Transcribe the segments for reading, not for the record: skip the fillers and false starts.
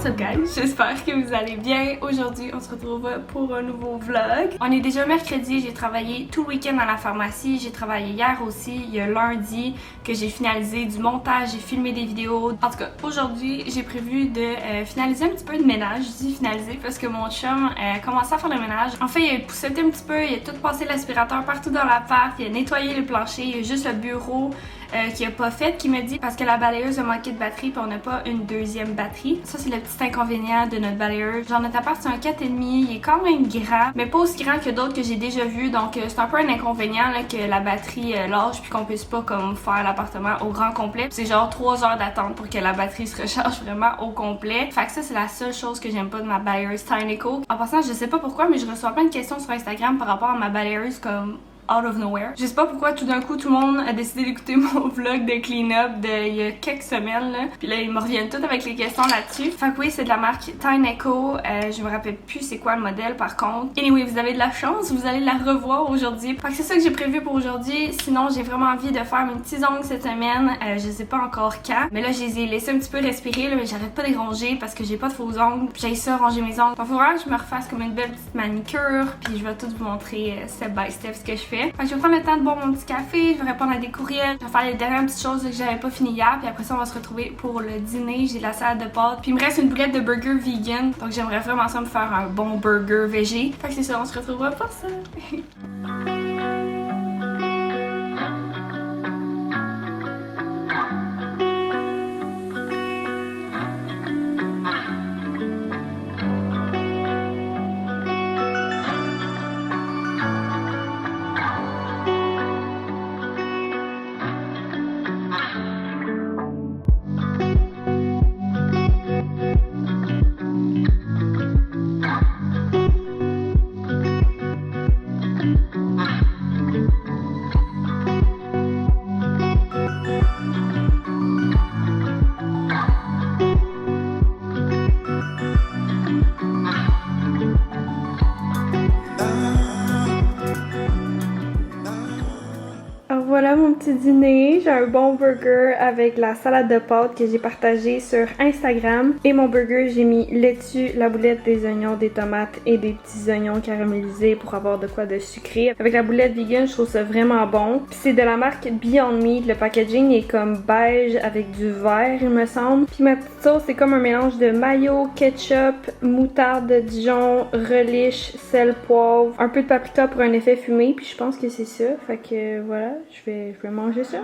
What's up guys? J'espère que vous allez bien. Aujourd'hui, on se retrouve pour un nouveau vlog. On est déjà mercredi, j'ai travaillé tout le week-end à la pharmacie. J'ai travaillé hier aussi, il y a lundi que j'ai finalisé du montage, j'ai filmé des vidéos. En tout cas, aujourd'hui, j'ai prévu de finaliser un petit peu de ménage. Je dis finaliser parce que mon chum a commencé à faire le ménage. En fait, il a pousseté un petit peu, il a tout passé l'aspirateur partout dans l'appart, il a nettoyé le plancher, il y a juste le bureau qui a pas fait, qui me dit parce que la balayeuse a manqué de batterie puis on n'a pas une deuxième batterie. Ça, c'est le petit inconvénient de notre balayeuse. Genre, notre appart, c'est un 4,5, il est quand même grand, mais pas aussi grand que d'autres que j'ai déjà vu, donc c'est un peu un inconvénient là, que la batterie lâche puis qu'on puisse pas comme faire l'appartement au grand complet. C'est genre 3 heures d'attente pour que la batterie se recharge vraiment au complet. Fait que ça, c'est la seule chose que j'aime pas de ma balayeuse Tineco. En passant, je sais pas pourquoi, mais je reçois plein de questions sur Instagram par rapport à ma balayeuse comme out of nowhere. Je sais pas pourquoi tout d'un coup tout le monde a décidé d'écouter mon vlog de clean-up il y a quelques semaines là. Puis là ils me reviennent toutes avec les questions là-dessus. Fait que oui, c'est de la marque Tineco. Je me rappelle plus c'est quoi le modèle par contre. Anyway, vous avez de la chance, vous allez la revoir aujourd'hui. Fait que c'est ça que j'ai prévu pour aujourd'hui. Sinon j'ai vraiment envie de faire mes petits ongles cette semaine. Je sais pas encore quand. Mais là je les ai laissés un petit peu respirer là, mais j'arrête pas de les ronger parce que j'ai pas de faux ongles. Puis j'ai ça ranger mes ongles. Donc faut vraiment que je me refasse comme une belle petite manicure. Puis je vais tout vous montrer step by step ce que je fais. Fait que je vais prendre le temps de boire mon petit café, je vais répondre à des courriels, je vais faire les dernières petites choses que j'avais pas fini hier, puis après ça on va se retrouver pour le dîner. J'ai de la salade de pâtes, puis il me reste une boulette de burger vegan, donc j'aimerais vraiment ça me faire un bon burger végé. Fait que c'est ça, on se retrouvera pour ça. Voilà mon petit dîner, j'ai un bon burger avec la salade de pâtes que j'ai partagée sur Instagram. Et mon burger, j'ai mis laitue, la boulette, des oignons, des tomates et des petits oignons caramélisés pour avoir de quoi de sucré. Avec la boulette vegan, je trouve ça vraiment bon. Puis c'est de la marque Beyond Meat, le packaging est comme beige avec du vert il me semble. Puis ma petite sauce, c'est comme un mélange de mayo, ketchup, moutarde de Dijon, relish, sel, poivre, un peu de paprika pour un effet fumé. Puis je pense que c'est ça, fait que voilà, je vais manger ça.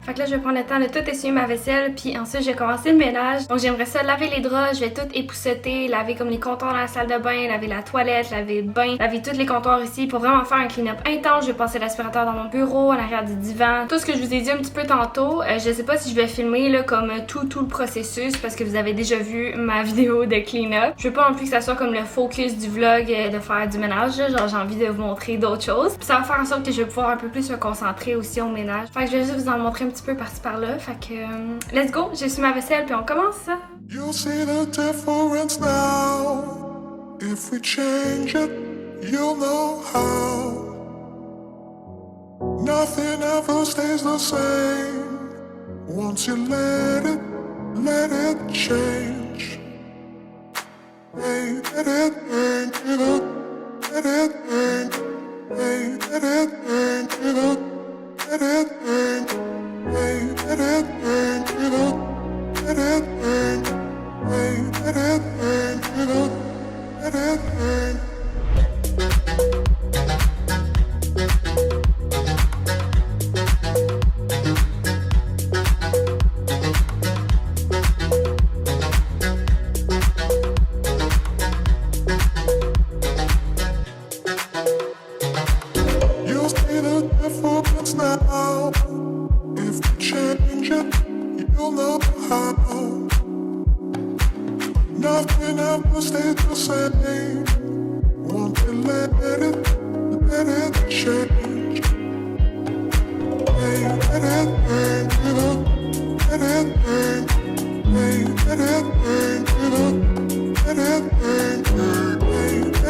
Fait que là, je vais prendre le temps de tout essuyer ma vaisselle, puis ensuite, je vais commencer le ménage. Donc, j'aimerais ça laver les draps, je vais tout épousseter, laver comme les comptoirs dans la salle de bain, laver la toilette, laver le bain, laver tous les comptoirs ici pour vraiment faire un clean-up intense. Je vais passer l'aspirateur dans mon bureau, en arrière du divan. Tout ce que je vous ai dit un petit peu tantôt. Je sais pas si je vais filmer là comme tout le processus parce que vous avez déjà vu ma vidéo de clean-up. Je veux pas non plus que ça soit comme le focus du vlog de faire du ménage. Là. Genre, j'ai envie de vous montrer d'autres choses. Puis ça va faire en sorte que je vais pouvoir un peu plus me concentrer aussi au ménage. Fait que je vais juste vous en montrer un petit peu par-ci par-là, fait que let's go, j'ai su ma vaisselle puis on commence ça. You'll see the difference now. If we change it, you'll know how. Nothing ever stays the same. Once you let it change. Hey, let it burn, let it burn. Hey, let it burn, let it burn. Hey, let it burn, let it burn. Hey, let it burn, let it burn. You'll see the difference now. If we change it, you'll know how. Nothing ever stays the same. Once you let it change. Hey, let it burn, let it burn. Hey, let it burn, let it burn. Hey,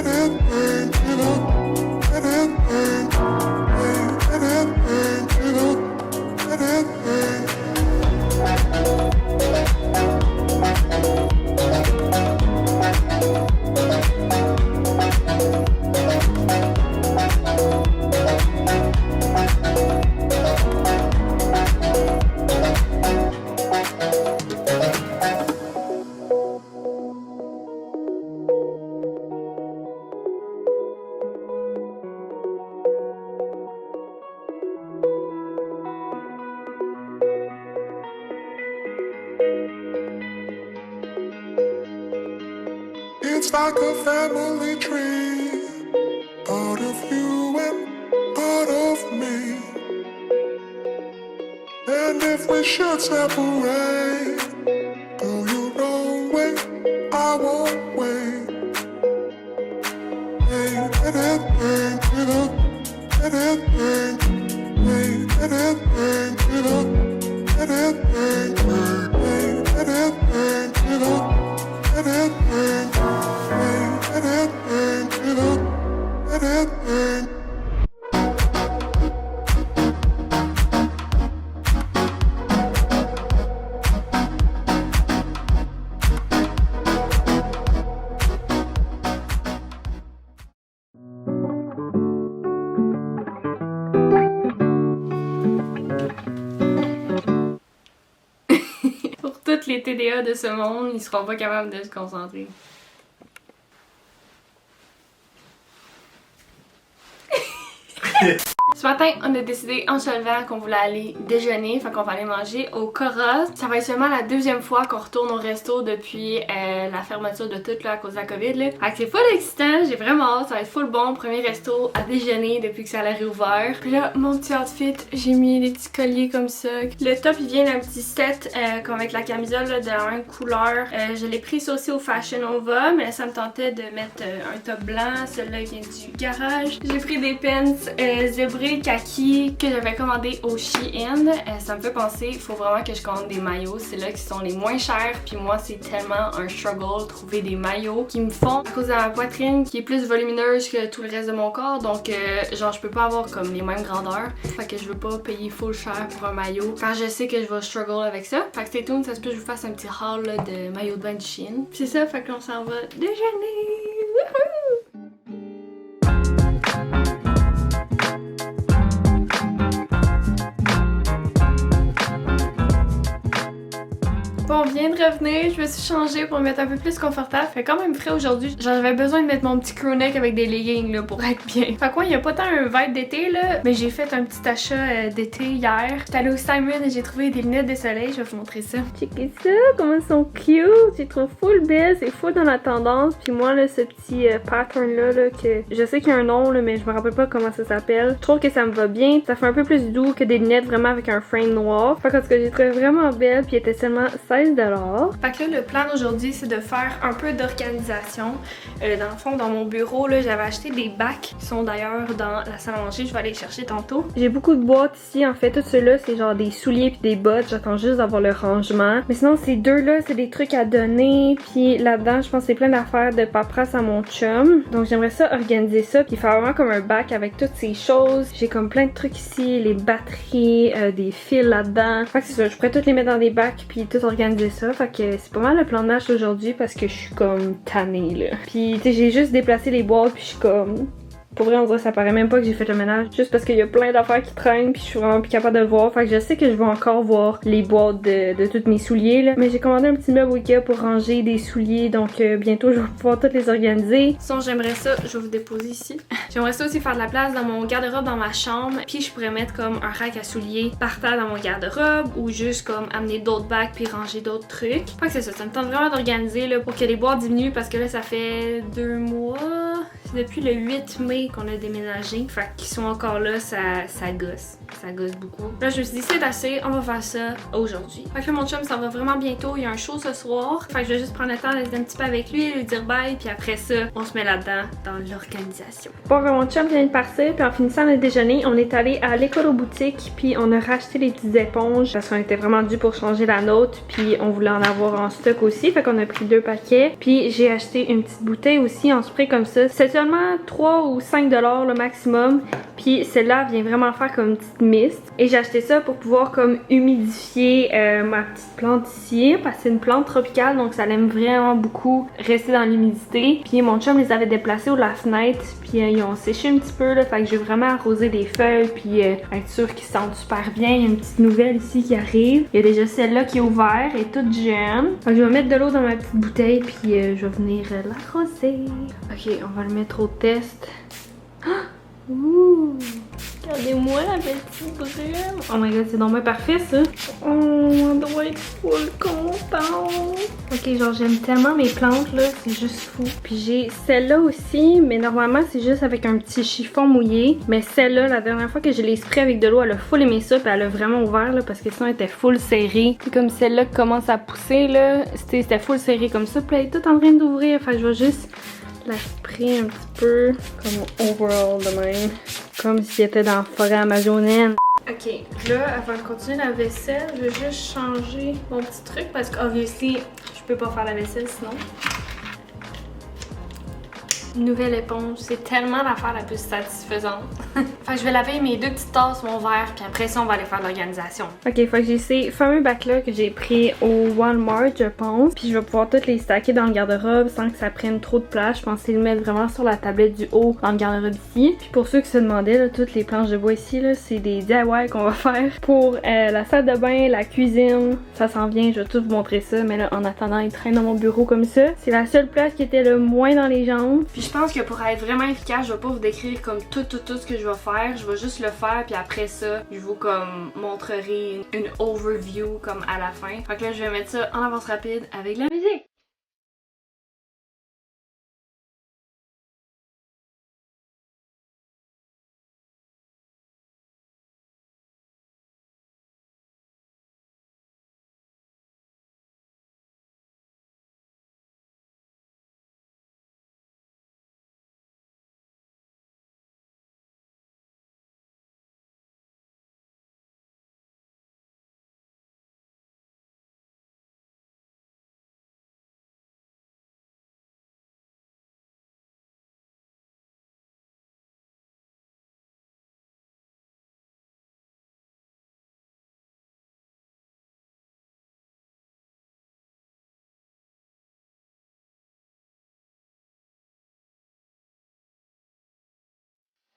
It's like a family tree, part of you and part of me. And if we should separate, go your own way, I won't wait. Hey, hey, hey, hey, hey, hey, hey, hey, hey, hey, hey, hey, hey, hey, hey, Pour toutes les TDA de ce monde, ils seront pas capables de se concentrer. Ce matin, on a décidé en se levant qu'on voulait aller déjeuner, fait qu'on va aller manger au Cora. Ça va être seulement la deuxième fois qu'on retourne au resto depuis la fermeture de tout là, à cause de la COVID. Là. Fait que c'est full excitant, j'ai vraiment hâte, ça va être full bon. Premier resto à déjeuner depuis que ça a réouvert. Puis là, mon petit outfit, j'ai mis des petits colliers comme ça. Le top, il vient d'un petit set comme avec la camisole là, de la même couleur. Je l'ai pris ça aussi au Fashion Nova, mais là, ça me tentait de mettre un top blanc. Celui-là, il vient du garage. J'ai pris des pants zébrés kaki que j'avais commandé au Shein. Ça me fait penser, il faut vraiment que je commande des maillots. C'est là qui sont les moins chers. Puis moi, c'est tellement un struggle trouver des maillots qui me font à cause de ma poitrine qui est plus volumineuse que tout le reste de mon corps. Donc, genre, je peux pas avoir comme les mêmes grandeurs. Fait que je veux pas payer full cher pour un maillot quand je sais que je vais struggle avec ça. Fait que stay tuned, ça se peut que je vous fasse un petit haul là, de maillot de bain de Shein. Puis c'est ça, fait qu'on s'en va déjeuner. Wouhou! Bon, on vient de revenir, je me suis changée pour me mettre un peu plus confortable. Fait quand même frais aujourd'hui. J'avais besoin de mettre mon petit crew neck avec des leggings là, pour être bien. Fait quoi, il y a pas tant un vibe d'été là, mais j'ai fait un petit achat d'été hier. J'étais allée au Simon et j'ai trouvé des lunettes de soleil. Je vais vous montrer ça. Checkez ça, comment elles sont cute. Je les trouve full belles, c'est full dans la tendance. Puis moi là, ce petit pattern là, que je sais qu'il y a un nom là, mais je me rappelle pas comment ça s'appelle. Je trouve que ça me va bien. Ça fait un peu plus doux que des lunettes vraiment avec un frame noir. Fait qu'en tout cas, j'ai trouvé vraiment belle. Puis elle était seulement 16$. Fait que là, le plan d'aujourd'hui, c'est de faire un peu d'organisation. Dans le fond, dans mon bureau, là, j'avais acheté des bacs qui sont d'ailleurs dans la salle à manger. Je vais aller les chercher tantôt. J'ai beaucoup de boîtes ici. En fait, tout ceux-là, c'est genre des souliers puis des bottes. J'attends juste d'avoir le rangement. Mais sinon, ces deux-là, c'est des trucs à donner. Puis là-dedans, je pense que c'est plein d'affaires de paperasse à mon chum. Donc, j'aimerais ça organiser ça. Puis faire vraiment comme un bac avec toutes ces choses. J'ai comme plein de trucs ici. Les batteries, des fils là-dedans. Fait que c'est ça. Je pourrais toutes les mettre dans des bacs puis tout organiser ça. Fait que c'est pas mal le plan de match aujourd'hui parce que je suis comme tannée là. Puis tu sais, j'ai juste déplacé les boîtes puis je suis comme... Pour vrai, on dirait que ça paraît même pas que j'ai fait le ménage. Juste parce qu'il y a plein d'affaires qui traînent puis je suis vraiment plus capable de le voir. Fait que je sais que je vais encore voir les boîtes de tous mes souliers là. Mais j'ai commandé un petit meuble Ikea pour ranger des souliers. Donc bientôt je vais pouvoir toutes les organiser. Sinon j'aimerais ça, je vais vous déposer ici. J'aimerais ça aussi faire de la place dans mon garde-robe dans ma chambre. Puis je pourrais mettre comme un rack à souliers par terre dans mon garde-robe. Ou juste comme amener d'autres bacs puis ranger d'autres trucs. Fait que c'est ça, ça me tente vraiment d'organiser là pour que les boîtes diminuent parce que là ça fait 2 mois... Puis depuis le 8 mai qu'on a déménagé, fait qu'ils sont encore là, ça gosse. Ça gosse beaucoup. Là, je me suis dit, c'est assez, on va faire ça aujourd'hui. Fait que mon chum, ça va vraiment bientôt. Il y a un show ce soir. Fait que je vais juste prendre le temps d'être un petit peu avec lui, lui dire bye. Puis après ça, on se met là-dedans dans l'organisation. Bon, mon chum vient de partir. Puis en finissant le déjeuner, on est allé à l'écolo-boutique. Puis on a racheté les petites éponges parce qu'on était vraiment dû pour changer la nôtre. Puis on voulait en avoir en stock aussi. Fait qu'on a pris 2 paquets. Puis j'ai acheté une petite bouteille aussi en spray comme ça. C'est seulement 3 ou 5 $ le maximum. Puis celle-là vient vraiment faire comme une petite mist. Et j'ai acheté ça pour pouvoir comme humidifier ma petite plante ici. Parce que c'est une plante tropicale, donc ça aime vraiment beaucoup rester dans l'humidité. Puis mon chum les avait déplacés au de la fenêtre. Puis ils ont séché un petit peu là. Fait que j'ai vraiment arrosé des feuilles. Puis être sûr qu'ils sentent super bien. Il y a une petite nouvelle ici qui arrive. Il y a déjà celle-là qui est ouverte et toute jeune. Fait que je vais mettre de l'eau dans ma petite bouteille. Puis je vais venir l'arroser. Ok, on va le mettre au test. Ouh! Regardez-moi la petite brune! Oh my god, c'est donc bien parfait ça! Oh, on doit être full content! Ok, genre j'aime tellement mes plantes là, c'est juste fou. Puis j'ai celle-là aussi, mais normalement c'est juste avec un petit chiffon mouillé. Mais celle-là, la dernière fois que je l'ai spray avec de l'eau, elle a full aimé ça, puis elle a vraiment ouvert là, parce que sinon elle était full serrée. C'est comme celle-là qui commence à pousser là, c'était full serré comme ça, puis elle est toute en train d'ouvrir, enfin je vais juste la sprayer un petit peu comme overall de même, comme si était dans la forêt amazonienne. Ok, là avant de continuer la vaisselle, je vais juste changer mon petit truc parce qu'obviously je peux pas faire la vaisselle sinon. Nouvelle éponge, c'est tellement l'affaire la plus satisfaisante. Fait que je vais laver mes 2 petites tasses, mon verre, puis après ça on va aller faire l'organisation. Ok, fait que j'ai ces fameux bacs-là que j'ai pris au Walmart, je pense. Puis je vais pouvoir toutes les stacker dans le garde-robe sans que ça prenne trop de place. Je pensais le mettre vraiment sur la tablette du haut dans le garde-robe ici. Puis pour ceux qui se demandaient, là, toutes les planches de bois ici, là, c'est des DIY qu'on va faire pour la salle de bain, la cuisine. Ça s'en vient, je vais tout vous montrer ça. Mais là, en attendant, il traîne dans mon bureau comme ça. C'est la seule place qui était le moins dans les jambes. Puis je pense que pour être vraiment efficace, je vais pas vous décrire comme tout ce que je vais faire. Je vais juste le faire, puis après ça, je vous comme montrerai une overview comme à la fin. Fait que là, je vais mettre ça en avance rapide avec la musique.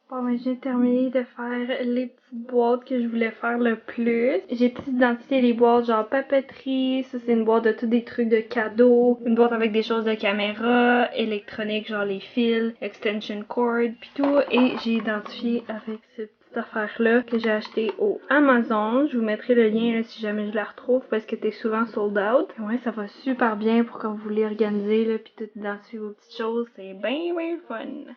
Bon, ben, j'ai terminé de faire les petites boîtes que je voulais faire le plus. J'ai tout identifié les boîtes genre papeterie, ça c'est une boîte de tous des trucs de cadeaux, une boîte avec des choses de caméra, électronique genre les fils, extension cord, pis tout. Et j'ai identifié avec cette petite affaire-là que j'ai acheté au Amazon. Je vous mettrai le lien là, si jamais je la retrouve parce que t'es souvent sold out. Et ouais, ça va super bien pour quand vous voulez organiser là, pis tout identifier vos petites choses. C'est bien fun.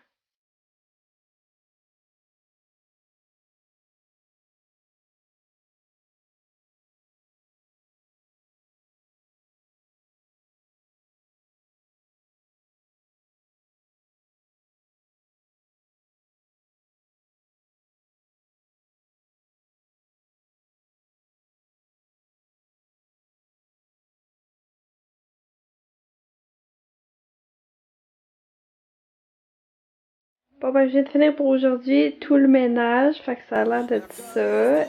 Bon ben je viens de finir pour aujourd'hui tout le ménage, fait que ça a l'air de ça.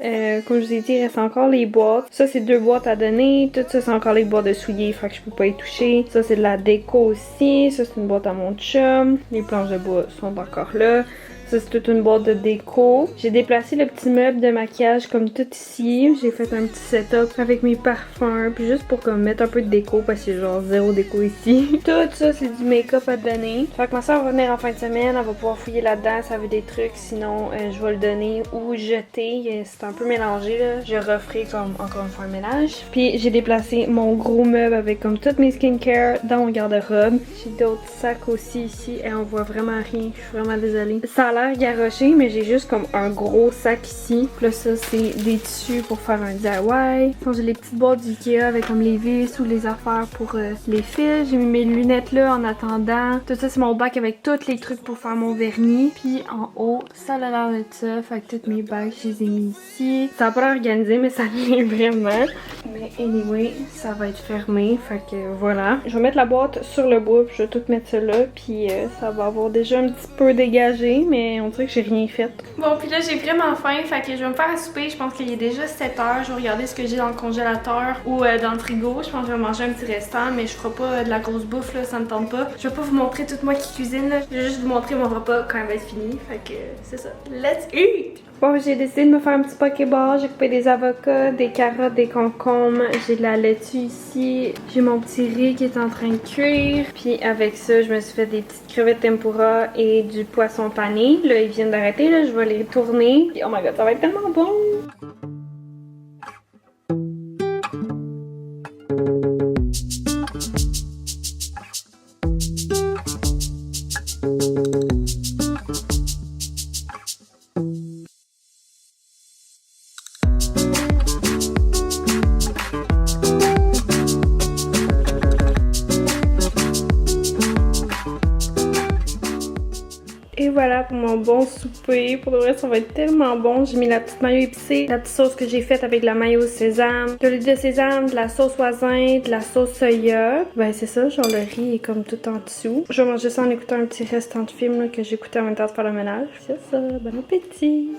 Comme je vous ai dit, il reste encore les boîtes. Ça c'est 2 boîtes à donner, tout ça c'est encore les boîtes de souliers, fait que je peux pas y toucher. Ça c'est de la déco aussi, ça c'est une boîte à mon chum. Les planches de bois sont encore là. Ça, c'est toute une boîte de déco. J'ai déplacé le petit meuble de maquillage comme tout ici. J'ai fait un petit setup avec mes parfums, puis juste pour comme mettre un peu de déco parce que genre zéro déco ici. Tout ça, c'est du make-up à donner. Fait que ma soeur va venir en fin de semaine, elle va pouvoir fouiller là-dedans, ça veut des trucs, sinon je vais le donner ou jeter. C'est un peu mélangé là. Je referai comme encore une fois un ménage. Puis j'ai déplacé mon gros meuble avec comme toutes mes skincare dans mon garde-robe. J'ai d'autres sacs aussi ici et on voit vraiment rien. Je suis vraiment désolée. Ça a l'air garoché, mais j'ai juste comme un gros sac ici. Puis là, ça, c'est des tissus pour faire un DIY. Donc, j'ai les petites boîtes d'Ikea avec comme les vis ou les affaires pour les fils. J'ai mis mes lunettes là en attendant. Tout ça, c'est mon bac avec tous les trucs pour faire mon vernis. Puis en haut, ça a l'air de ça. Fait que toutes mes bacs, je les ai mis ici. Ça a pas l'air organisé, mais ça l'est vraiment. Mais anyway, ça va être fermé. Fait que voilà. Je vais mettre la boîte sur le bois, puis je vais tout mettre ça là. Puis ça va avoir déjà un petit peu dégagé, mais on dirait que j'ai rien fait. Bon, puis là, j'ai vraiment faim. Fait que je vais me faire à souper. Je pense qu'il est déjà 7 heures. Je vais regarder ce que j'ai dans le congélateur ou dans le frigo. Je pense que je vais manger un petit restant, mais je ferai pas de la grosse bouffe là, ça me tente pas. Je vais pas vous montrer toute moi qui cuisine là. Je vais juste vous montrer mon repas quand il va être fini. Fait que c'est ça. Let's eat! Bon, j'ai décidé de me faire un petit pokéball. J'ai coupé des avocats, des carottes, des concombres. J'ai de la laitue ici. J'ai mon petit riz qui est en train de cuire. Puis avec ça, je me suis fait des petites crevettes tempura et du poisson pané. Là, ils viennent d'arrêter. Là, je vais les tourner. Puis oh my god, ça va être tellement bon! Et voilà pour mon bon souper. Pour le reste, ça va être tellement bon. J'ai mis la petite mayo épicée, la petite sauce que j'ai faite avec de la mayo au sésame, de l'huile de sésame, de la sauce voisin, de la sauce soya. Ben c'est ça, genre le riz est comme tout en dessous. Je vais manger ça en écoutant un petit restant de film là, que j'écoutais en même temps de faire le ménage. C'est ça, bon appétit!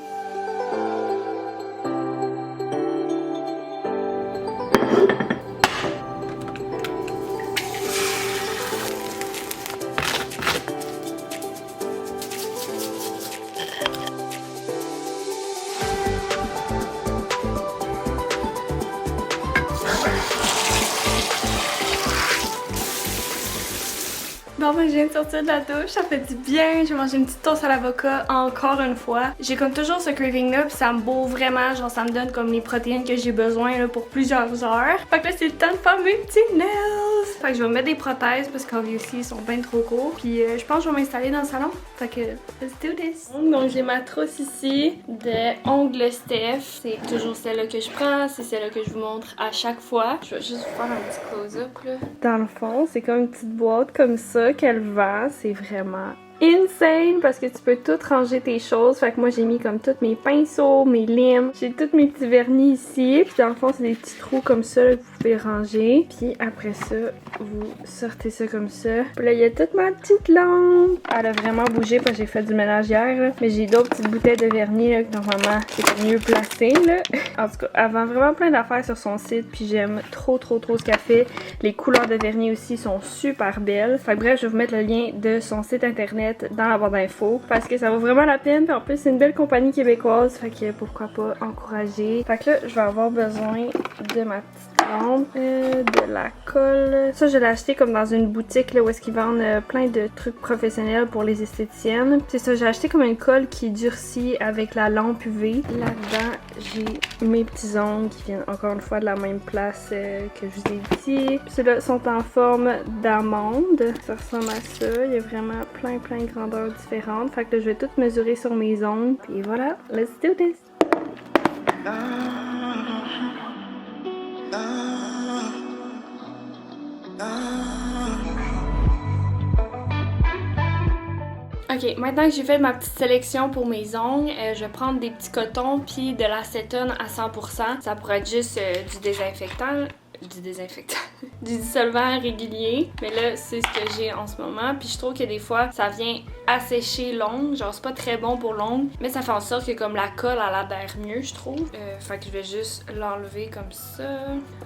Bon ben je viens de sortir de la douche, ça fait du bien, j'ai mangé une petite toast à l'avocat encore une fois. J'ai comme toujours ce craving là, puis ça me bourre vraiment, genre ça me donne comme les protéines que j'ai besoin là, pour plusieurs heures. Fait que là c'est le temps de faire mes petits nails. Fait que je vais me mettre des prothèses parce qu'obviously ils sont bien trop courts. Puis je pense que je vais m'installer dans le salon. Fait que let's do this. Donc j'ai ma trousse ici de ongles Steph. C'est toujours celle-là que je prends, c'est celle-là que je vous montre à chaque fois. Je vais juste vous faire un petit close-up là. Dans le fond, c'est comme une petite boîte comme ça qu'elle vend. C'est vraiment insane parce que tu peux tout ranger tes choses. Fait que moi j'ai mis comme tous mes pinceaux, mes limes, j'ai tous mes petits vernis ici. Puis dans le fond c'est des petits trous comme ça là, que vous pouvez ranger. Puis après ça, vous sortez ça comme ça. Puis là il y a toute ma petite lampe. Elle a vraiment bougé parce que j'ai fait du ménage hier là. Mais j'ai d'autres petites bouteilles de vernis là, que normalement c'est mieux placé là. En tout cas, elle vend vraiment plein d'affaires sur son site. Puis j'aime trop ce qu'elle fait. Les couleurs de vernis aussi sont super belles. Fait que bref, je vais vous mettre le lien de son site internet dans la barre d'infos parce que ça vaut vraiment la peine. Puis en plus c'est une belle compagnie québécoise, fait que pourquoi pas encourager. Fait que là je vais avoir besoin de ma petite lampe, de la colle. Ça je l'ai acheté comme dans une boutique là, où est-ce qu'ils vendent plein de trucs professionnels pour les esthéticiennes. C'est ça, j'ai acheté comme une colle qui durcit avec la lampe UV. Là-dedans j'ai mes petits ongles qui viennent encore une fois de la même place que je vous ai dit. Puis ceux-là sont en forme d'amande. Ça ressemble à ça. Il y a vraiment plein de grandeurs différentes. Fait que là, je vais tout mesurer sur mes ongles. Puis voilà, let's do this! Ok, maintenant que j'ai fait ma petite sélection pour mes ongles, je vais prendre des petits cotons puis de l'acétone à 100%. Ça pourrait être juste du désinfectant. Du dissolvant régulier, mais là c'est ce que j'ai en ce moment. Puis je trouve que des fois ça vient assécher l'ongle, genre c'est pas très bon pour l'ongle, mais ça fait en sorte que comme la colle elle adhère mieux, je trouve. Fait que je vais juste l'enlever comme ça.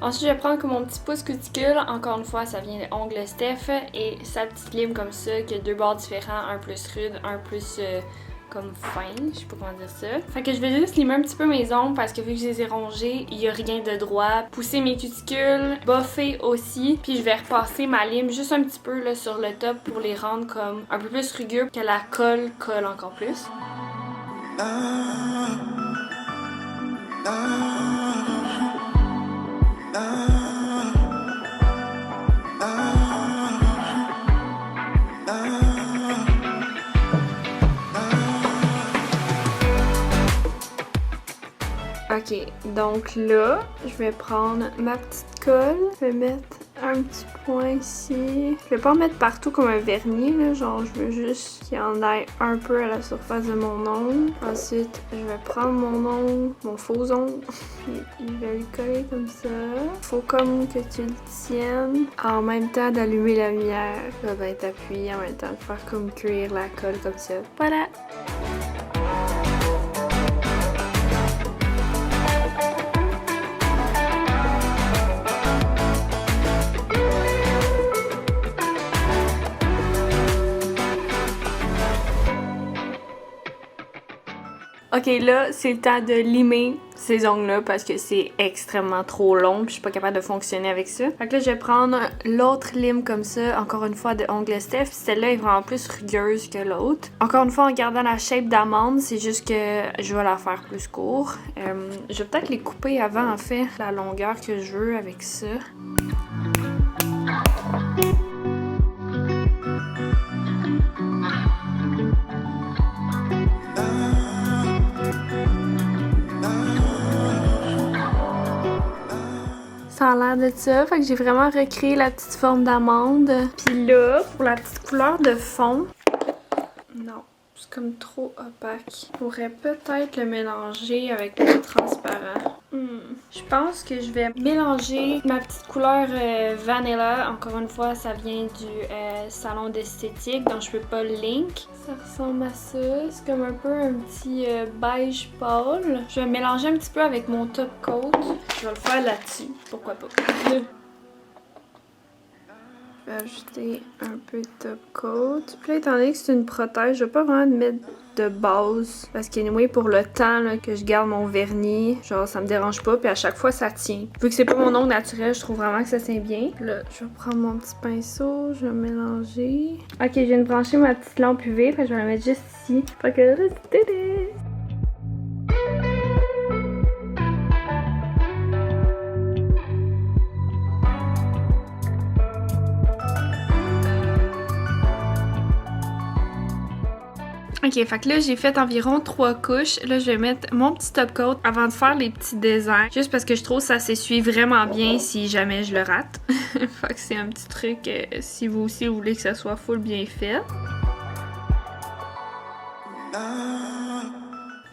Ensuite je vais prendre comme mon petit pouce cuticule, encore une fois ça vient de ongles Steph, et sa petite lime comme ça qui a deux bords différents, un plus rude, un plus comme fin, je sais pas comment dire ça. Fait que je vais juste limer un petit peu mes ongles parce que vu que je les ai rongés, il y a rien de droit. Pousser mes cuticules, boffer aussi, puis je vais repasser ma lime juste un petit peu là sur le top pour les rendre comme un peu plus rugueux, que la colle colle encore plus. Ok, donc là, je vais prendre ma petite colle, je vais mettre un petit point ici. Je vais pas en mettre partout comme un vernis, là, genre je veux juste qu'il y en ait un peu à la surface de mon ongle. Ensuite, je vais prendre mon ongle, mon faux ongle, et je vais le coller comme ça. Faut comme que tu le tiennes en même temps d'allumer la lumière. Là, ben t'appuies en même temps de faire comme cuire la colle comme ça. Voilà! Ok, là, c'est le temps de limer ces ongles-là parce que c'est extrêmement trop long puis je suis pas capable de fonctionner avec ça. Fait que là, je vais prendre l'autre lime comme ça, encore une fois de ongle Steph. Celle-là est vraiment plus rugueuse que l'autre. Encore une fois, en gardant la shape d'amande, c'est juste que je vais la faire plus court. Je vais peut-être les couper avant, en fait, la longueur que je veux avec ça. Ça a l'air de ça, fait que j'ai vraiment recréé la petite forme d'amande. Puis là, pour la petite couleur de fond, non, c'est comme trop opaque. Je pourrais peut-être le mélanger avec le transparent. Je pense que je vais mélanger ma petite couleur Vanilla. Encore une fois, ça vient du salon d'esthétique, donc je fais pas le link. Ça ressemble à ça. C'est comme un peu un petit beige pâle. Je vais mélanger un petit peu avec mon top coat. Je vais le faire là-dessus. Pourquoi pas? Je vais ajouter un peu de top coat. Puis là, étant donné que c'est une protège, je vais pas vraiment mettre de base. Parce qu'anyway, pour le temps là, que je garde mon vernis, genre ça me dérange pas. Puis à chaque fois, ça tient. Vu que c'est pas mon ongle naturel, je trouve vraiment que ça tient bien. Là, je vais prendre mon petit pinceau, je vais mélanger. Ok, je viens de brancher ma petite lampe UV. Fait que je vais la mettre juste ici. Fait que là, c'est... Ok, fait que là, j'ai fait environ 3 couches. Là, je vais mettre mon petit top coat avant de faire les petits designs. Juste parce que je trouve que ça s'essuie vraiment bien si jamais je le rate. Fait que c'est un petit truc si vous aussi vous voulez que ça soit full bien fait.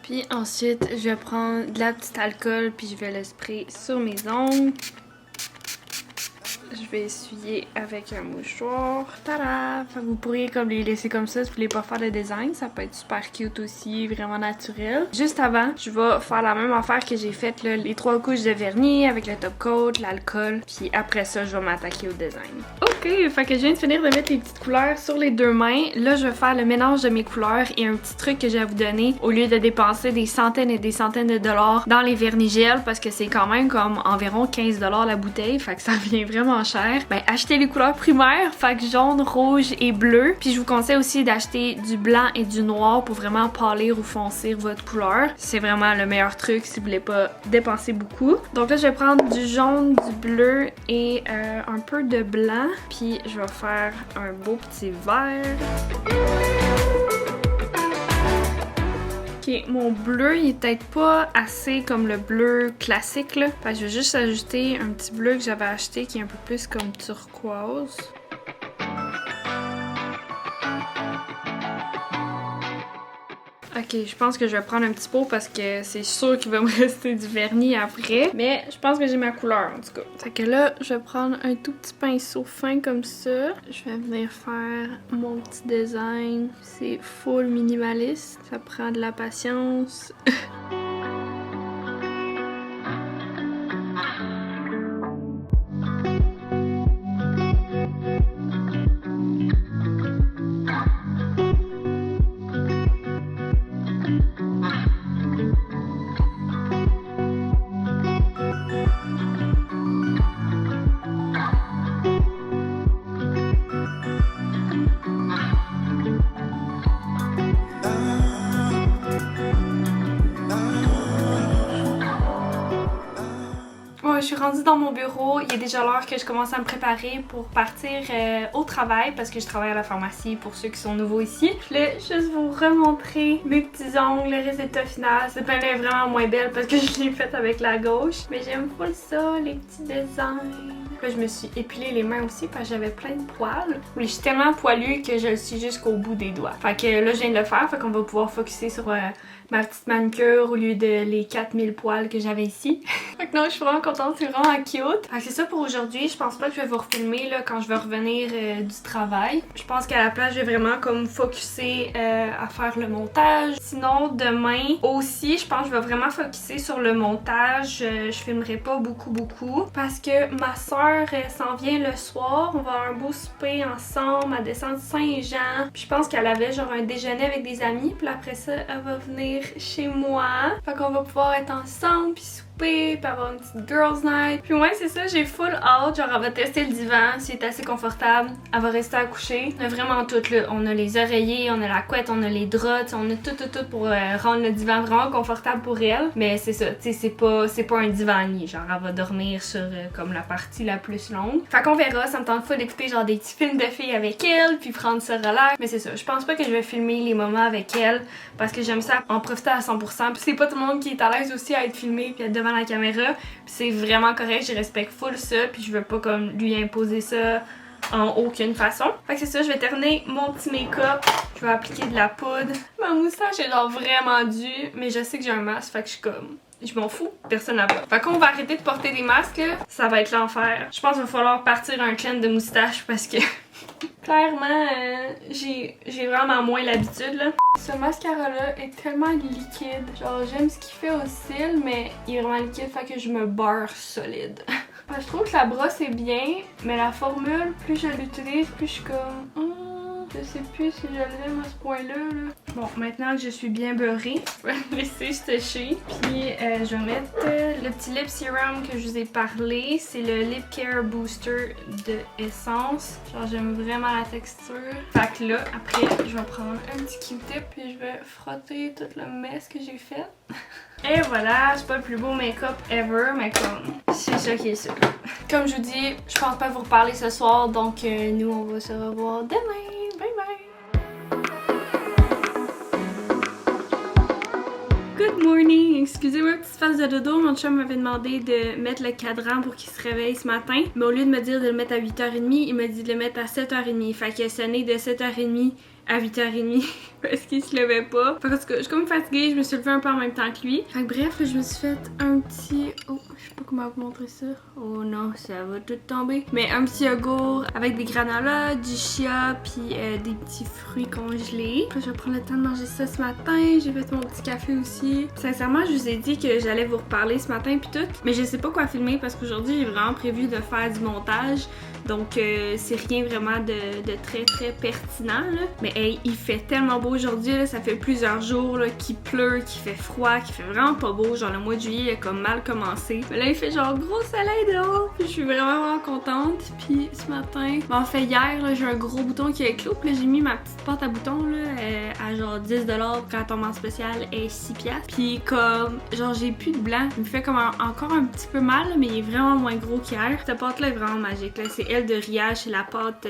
Puis ensuite, je vais prendre de la petite alcool puis je vais le sprayer sur mes ongles. Je vais essuyer avec un mouchoir. Tada! Fait que vous pourriez comme les laisser comme ça si vous voulez pas faire de design. Ça peut être super cute aussi, vraiment naturel. Juste avant, je vais faire la même affaire que j'ai faite, là, les 3 couches de vernis avec le top coat, l'alcool. Puis après ça, je vais m'attaquer au design. Ok, fait que je viens de finir de mettre les petites couleurs sur les 2 mains. Là, je vais faire le mélange de mes couleurs et un petit truc que j'ai à vous donner. Au lieu de dépenser des centaines et des centaines de dollars dans les vernis gel, parce que c'est quand même comme environ 15$ la bouteille. Fait que ça vient vraiment cher. Ben, achetez les couleurs primaires, fait que jaune, rouge et bleu. Puis je vous conseille aussi d'acheter du blanc et du noir pour vraiment pâlir ou foncir votre couleur. C'est vraiment le meilleur truc si vous voulez pas dépenser beaucoup. Donc là, je vais prendre du jaune, du bleu et un peu de blanc. Puis je vais faire un beau petit vert. Ok, mon bleu, il est peut-être pas assez comme le bleu classique là. Fait que je vais juste ajouter un petit bleu que j'avais acheté qui est un peu plus comme turquoise. Ok, je pense que je vais prendre un petit pot parce que c'est sûr qu'il va me rester du vernis après. Mais je pense que j'ai ma couleur en tout cas. Fait que là, je vais prendre un tout petit pinceau fin comme ça. Je vais venir faire mon petit design. C'est full minimaliste. Ça prend de la patience. suis rendue dans mon bureau. Il est déjà l'heure que je commence à me préparer pour partir au travail parce que je travaille à la pharmacie pour ceux qui sont nouveaux ici. Je voulais juste vous remontrer mes petits ongles, le résultat final. Cette peine est vraiment moins belle parce que je l'ai faite avec la gauche. Mais j'aime full ça, les petits designs. Là, je me suis épilé les mains aussi parce que j'avais plein de poils. Je suis tellement poilue que je le suis jusqu'au bout des doigts. Fait que là, je viens de le faire. Fait qu'on va pouvoir focusser sur ma petite manucure au lieu de les 4000 poils que j'avais ici. Fait que non, je suis vraiment contente, c'est vraiment cute. Fait que c'est ça pour aujourd'hui. Je pense pas que je vais vous refilmer là, quand je vais revenir du travail. Je pense qu'à la place, je vais vraiment comme focusser à faire le montage. Sinon, demain aussi, je pense que je vais vraiment focusser sur le montage. Je filmerai pas beaucoup parce que ma soeur s'en vient le soir. On va avoir un beau souper ensemble à descendre Saint-Jean. Puis je pense qu'elle avait genre un déjeuner avec des amis. Puis après ça, elle va venir chez moi. Fait qu'on va pouvoir être ensemble puis souper puis avoir une petite girls night. Puis ouais, c'est ça, j'ai full hâte. Genre, elle va tester le divan, s'il est assez confortable. Elle va rester à coucher. On a vraiment tout là. On a les oreillers, on a la couette, on a les draps, on a tout pour rendre le divan vraiment confortable pour elle. Mais c'est ça, tu sais, c'est pas un divan lit. Genre, elle va dormir sur comme la partie la plus longue. Fait qu'on verra, ça me tente full d'écouter genre des petits films de filles avec elle puis prendre ça relax. Mais c'est ça, je pense pas que je vais filmer les moments avec elle parce que j'aime ça en profiter à 100%. Puis c'est pas tout le monde qui est à l'aise aussi à être filmé puis être devant la caméra. Puis c'est vraiment correct, je respecte full ça puis je veux pas comme lui imposer ça en aucune façon. Fait que c'est ça, je vais terminer mon petit make-up. Je vais appliquer de la poudre. Ma moustache est genre vraiment due, mais je sais que j'ai un masque, fait que je suis comme... Je m'en fous, personne n'a pas. Fait qu'on va arrêter de porter des masques là, ça va être l'enfer. Je pense qu'il va falloir partir un clan de moustache parce que clairement j'ai vraiment moins l'habitude là. Ce mascara là est tellement liquide. Genre j'aime ce qu'il fait au cils mais il est vraiment liquide fait que je me beurre solide. Je trouve que la brosse est bien mais la formule plus je l'utilise plus je suis comme... Je sais plus si je l'aime à ce point-là. Bon, maintenant que je suis bien beurrée, je vais le laisser sécher. Puis je vais mettre le petit lip serum que je vous ai parlé. C'est le Lip Care Booster de Essence. Genre j'aime vraiment la texture. Fait que là, après, je vais prendre un petit Q-tip puis je vais frotter toute le mess que j'ai fait. Et voilà, c'est pas le plus beau make-up ever, mais comme c'est ça qui est sûr. Comme je vous dis, je pense pas vous reparler ce soir, donc nous on va se revoir demain. Bye bye! Good morning! Excusez-moi, petite face de dodo. Mon chum m'avait demandé de mettre le cadran pour qu'il se réveille ce matin. Mais au lieu de me dire de le mettre à 8h30, il m'a dit de le mettre à 7h30. Fait qu'il a sonné de 7h30 à 8h30 parce qu'il se levait pas. Fait que je suis comme fatiguée, je me suis levée un peu en même temps que lui. Fait que bref, je me suis fait un petit... Oh, je sais pas comment vous montrer ça. Oh non, ça va tout tomber. Mais un petit yogourt avec des granolas, du chia, puis des petits fruits congelés. Puis je vais prendre le temps de manger ça ce matin. J'ai fait mon petit café aussi. Puis, sincèrement, je vous ai dit que j'allais vous reparler ce matin puis tout. Mais je sais pas quoi filmer parce qu'aujourd'hui, j'ai vraiment prévu de faire du montage. Donc c'est rien vraiment de très pertinent là. Mais hey, il fait tellement beau aujourd'hui là, ça fait plusieurs jours là, qu'il pleut, qu'il fait froid, qu'il fait vraiment pas beau. Genre le mois de juillet il a comme mal commencé. Mais là il fait genre gros soleil dehors. Puis je suis vraiment contente. Puis ce matin, en fait hier là, j'ai un gros bouton qui est clos. Puis là j'ai mis ma petite pâte à boutons là à genre 10$ quand elle tombe en spécial et 6$. Puis comme genre j'ai plus de blanc. Il me fait comme encore un petit peu mal mais il est vraiment moins gros qu'hier. Cette pâte là est vraiment magique là. C'est elle de Riage, c'est la pâte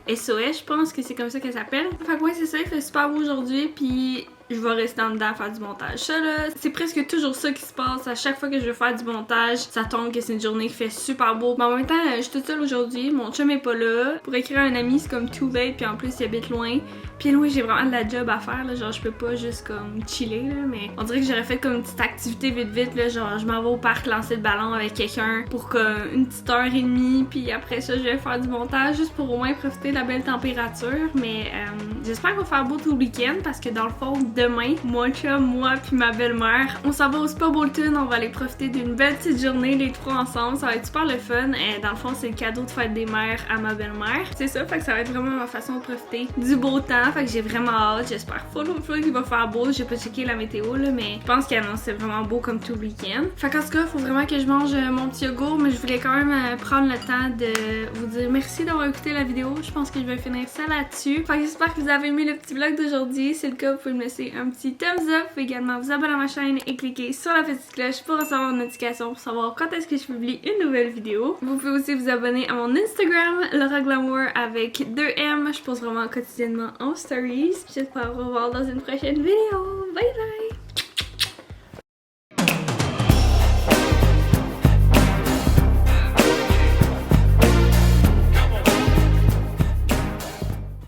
SOS, je pense que c'est comme ça qu'elle s'appelle. Fait que ouais, c'est ça, il fait super beau aujourd'hui, puis je vais rester en dedans à faire du montage. Ça là, c'est presque toujours ça qui se passe. À chaque fois que je veux faire du montage, ça tombe que c'est une journée qui fait super beau. Mais en même temps, je suis toute seule aujourd'hui, mon chum est pas là. Pour écrire à un ami, c'est comme too late, puis en plus il habite loin. Puis oui, j'ai vraiment de la job à faire, là. Genre je peux pas juste comme chiller, là. Mais on dirait que j'aurais fait comme une petite activité vite, là. Genre je m'en vais au parc lancer le ballon avec quelqu'un pour comme une petite heure et demie. Puis après ça, je vais faire du montage juste pour au moins profiter de la belle température. Mais j'espère qu'on va faire beau tout le week-end parce que dans le fond, demain, mon chum, moi puis ma belle-mère, on s'en va au Spa Bolton, on va aller profiter d'une belle petite journée les trois ensemble, ça va être super le fun. Et dans le fond, c'est le cadeau de fête des mères à ma belle-mère. C'est ça, fait que ça va être vraiment ma façon de profiter du beau temps, fait que j'ai vraiment hâte, j'espère full qu'il va faire beau, j'ai pas checké la météo là, mais je pense qu'elle annonce vraiment beau comme tout le week-end. Fait qu'en tout cas, faut vraiment que je mange mon petit yogourt, mais je voulais quand même prendre le temps de vous dire merci d'avoir écouté la vidéo, je pense que je vais finir ça là-dessus. Fait que j'espère que vous avez aimé le petit vlog d'aujourd'hui, si c'est le cas, vous pouvez me laisser laisser un petit thumbs up, également vous abonner à ma chaîne et cliquer sur la petite cloche pour recevoir une notification pour savoir quand est-ce que je publie une nouvelle vidéo. Vous pouvez aussi vous abonner à mon Instagram, Laura Glamour avec 2 M. Je pose vraiment quotidiennement en stories. J'espère vous revoir dans une prochaine vidéo. Bye bye!